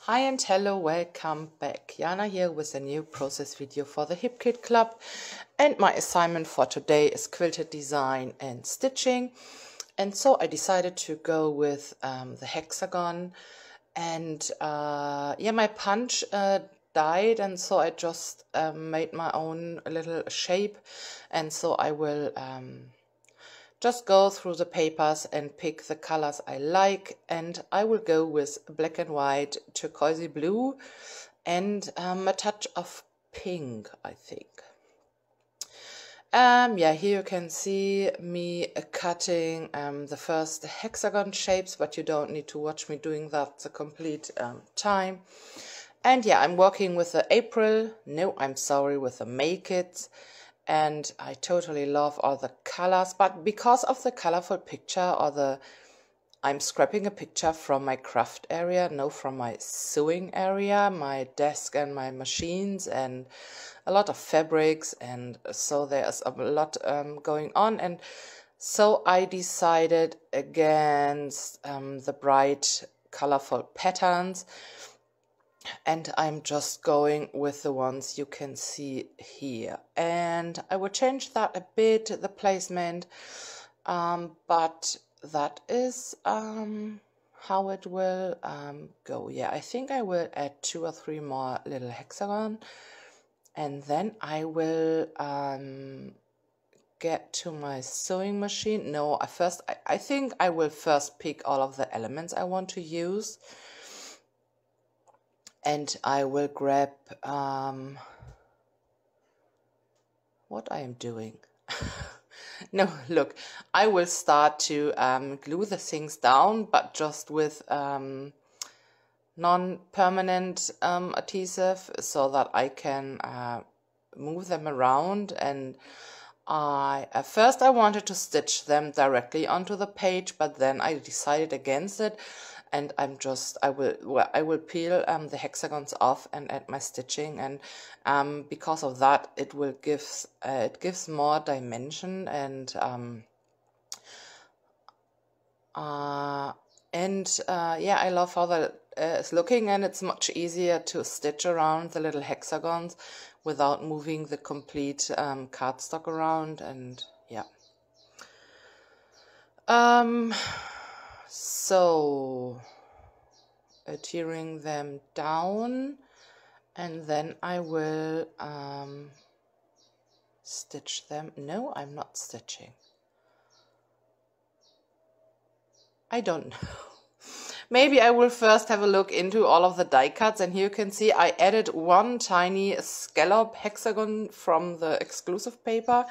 Hi and hello, welcome back. Jana here with a new process video for the HipKit Club, and my assignment for today is quilted design and stitching. And so I decided to go with the hexagon, and yeah, my punch died, and so I just made my own little shape, and so I will just go through the papers and pick the colors I like, and I will go with black and white, turquoisey blue, and a touch of pink, I think. Yeah, here you can see me cutting the first hexagon shapes, but you don't need to watch me doing that the complete time. And yeah, I'm working with the with the May kits. And I totally love all the colors, but because of the colorful picture I'm scrapping a picture from my craft area, from my sewing area, my desk and my machines and a lot of fabrics, and so there's a lot going on, and so I decided against the bright colorful patterns. And I'm just going with the ones you can see here, and I will change that a bit, the placement, but that is how it will go. Yeah, I think I will add 2 or 3 more little hexagon, and then I will get to my sewing machine. I think I will first pick all of the elements I want to use. And I will grab what I am doing. No, look, I will start to glue the things down, but just with non-permanent adhesive, so that I can move them around. And at first I wanted to stitch them directly onto the page, but then I decided against it. And I will peel the hexagons off and add my stitching, and because of that it gives more dimension, and yeah, I love how that is looking, and it's much easier to stitch around the little hexagons without moving the complete cardstock around, and yeah. So adhering them down, and then I will stitch them. No, I'm not stitching. I don't know. Maybe I will first have a look into all of the die cuts, and here you can see I added 1 tiny scallop hexagon from the exclusive paper,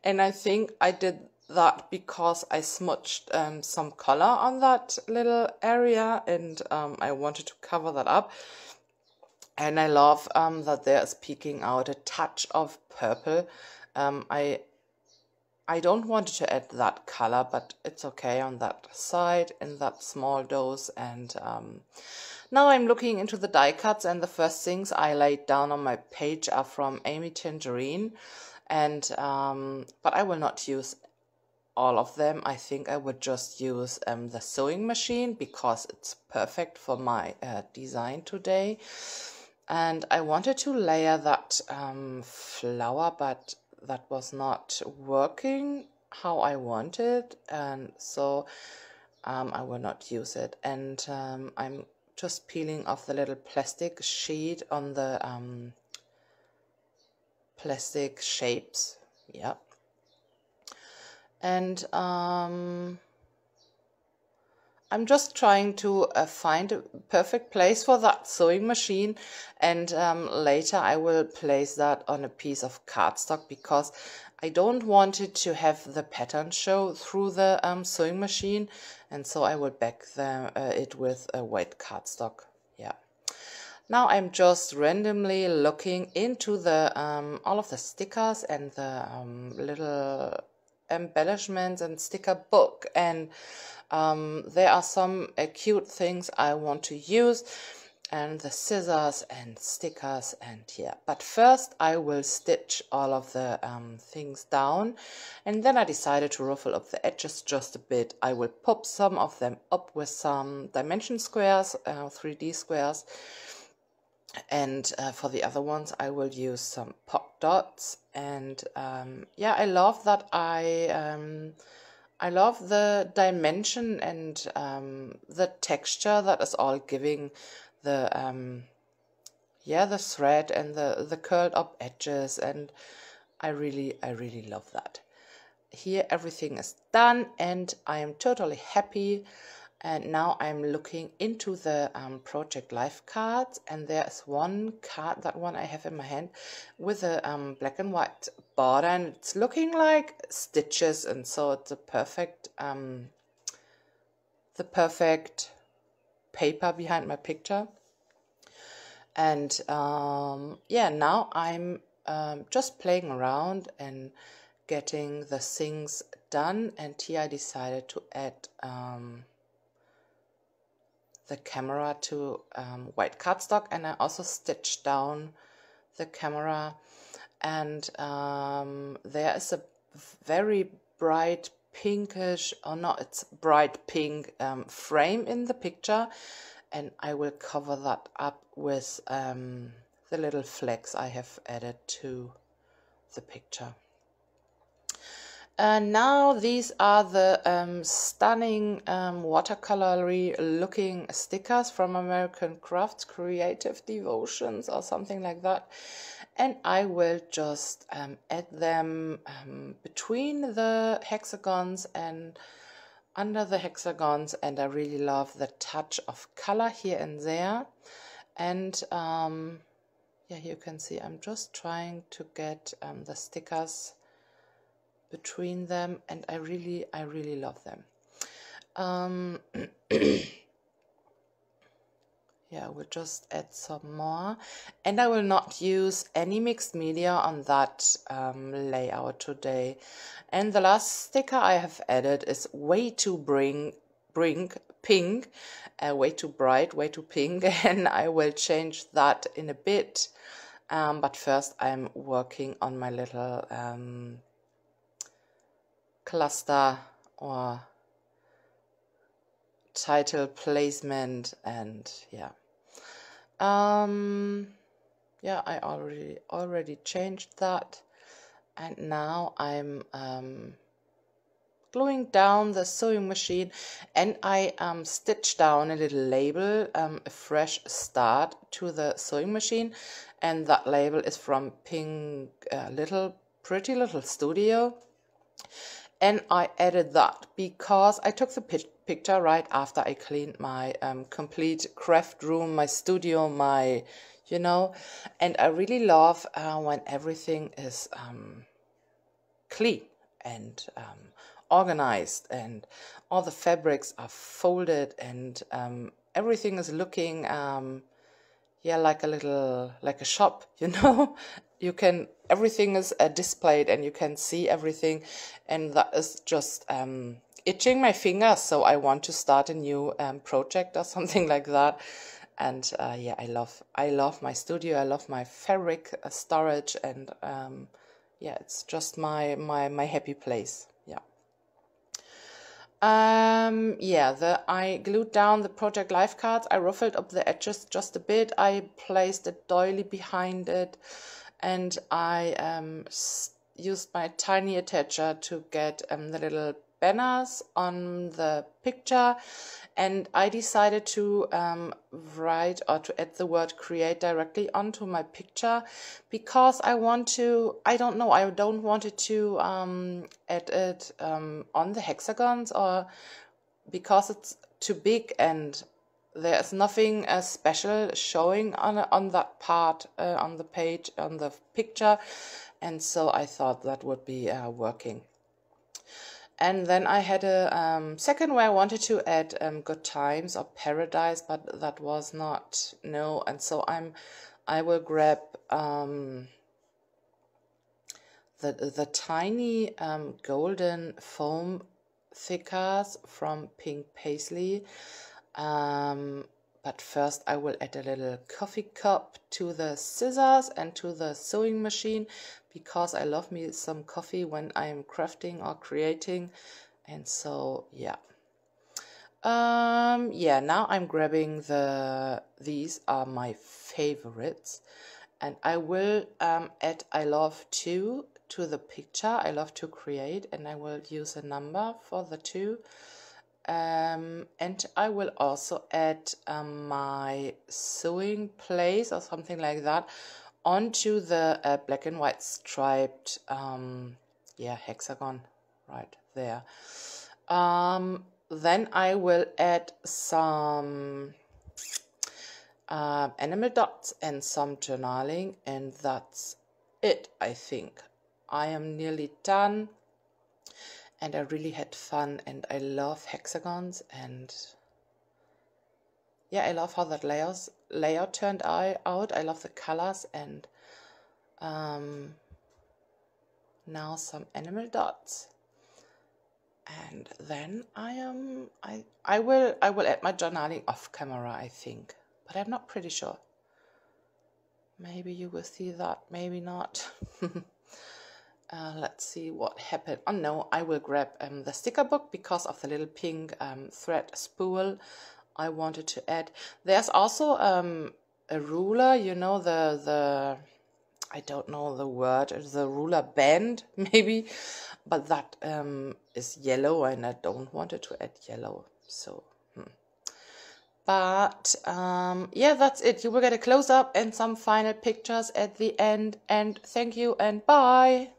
and I think I did that because I smudged some color on that little area, and I wanted to cover that up. And I love that there is peeking out a touch of purple. I don't want to add that color, but it's okay on that side in that small dose. And now I'm looking into the die cuts, and the first things I laid down on my page are from Amy Tangerine, and but I will not use all of them. I think I would just use the sewing machine because it's perfect for my design today. And I wanted to layer that flower, but that was not working how I wanted, and so I will not use it. And I'm just peeling off the little plastic sheet on the plastic shapes. Yeah. And I'm just trying to find a perfect place for that sewing machine, and later I will place that on a piece of cardstock because I don't want it to have the pattern show through the sewing machine, and so I will back it with a white cardstock. Yeah. Now I'm just randomly looking into the all of the stickers and the little embellishments and sticker book, and there are some cute things I want to use. and the scissors and stickers, and yeah. But first I will stitch all of the things down, and then I decided to ruffle up the edges just a bit. I will pop some of them up with some dimension squares, 3D squares, and for the other ones I will use some pop dots. And yeah, I love that I love the dimension and the texture that is all giving the yeah, the thread and the curled up edges, and I really love that. Here everything is done and I am totally happy. And now I'm looking into the project life cards, and there is one card, that one I have in my hand, with a black and white border, and it's looking like stitches, and so it's the perfect paper behind my picture. And yeah, now I'm just playing around and getting the things done, and here I decided to add the camera to white cardstock, and I also stitched down the camera. And there is a very bright pinkish, or no, it's bright pink frame in the picture, and I will cover that up with the little flecks I have added to the picture. And now these are the stunning watercolory looking stickers from American Crafts, Creative Devotions or something like that. And I will just add them between the hexagons and under the hexagons, and I really love the touch of color here and there. And yeah, you can see I'm just trying to get the stickers between them, and I really love them. Yeah, I will just add some more, and I will not use any mixed media on that layout today. And the last sticker I have added is way too pink, way too bright, way too pink, and I will change that in a bit. But first I'm working on my little cluster or title placement, and yeah, yeah, I already changed that, and now I'm gluing down the sewing machine, and I stitched down a little label, a fresh start, to the sewing machine, and that label is from Pink Pretty Little Studio. And I added that because I took the picture right after I cleaned my complete craft room, my studio, my, you know, and I really love when everything is clean and organized, and all the fabrics are folded, and everything is looking yeah, like a shop, you know. You can, everything is displayed and you can see everything, and that is just itching my fingers, so I want to start a new project or something like that. And yeah, I love my studio, I love my fabric storage, and yeah, it's just my happy place. Yeah. Yeah, I glued down the project life cards. I ruffled up the edges just a bit. I placed a doily behind it, and I used my tiny attacher to get the little banners on the picture, and I decided to write or to add the word create directly onto my picture, because I want to, I don't know, I don't want it to add it on the hexagons, or because it's too big and there's nothing special showing on that part on the page, on the picture, and so I thought that would be working. And then I had a second where I wanted to add good times or paradise, but that was not, no, and so I will grab the tiny golden foam thickers from Pink Paisley, but But first I will add a little coffee cup to the scissors and to the sewing machine, because I love me some coffee when I'm crafting or creating. And so yeah. Yeah, now I'm grabbing these are my favorites, and I will add I love to the picture, I love to create, and I will use a number for the 2. And I will also add my sewing place or something like that onto the black and white striped yeah, hexagon right there. Then I will add some animal dots and some journaling, and that's it, I think. I am nearly done, and I really had fun, and I love hexagons, and yeah, I love how that layout turned out. I love the colors, and now some animal dots. And then I will add my journaling off camera, I think, but I'm not pretty sure. Maybe you will see that, maybe not. Let's see what happened. Oh no, I will grab the sticker book because of the little pink thread spool I wanted to add. There's also a ruler, you know, the I don't know the word, the ruler band maybe, but that is yellow, and I don't want it to add yellow, so But yeah, that's it. You will get a close-up and some final pictures at the end, and thank you and bye.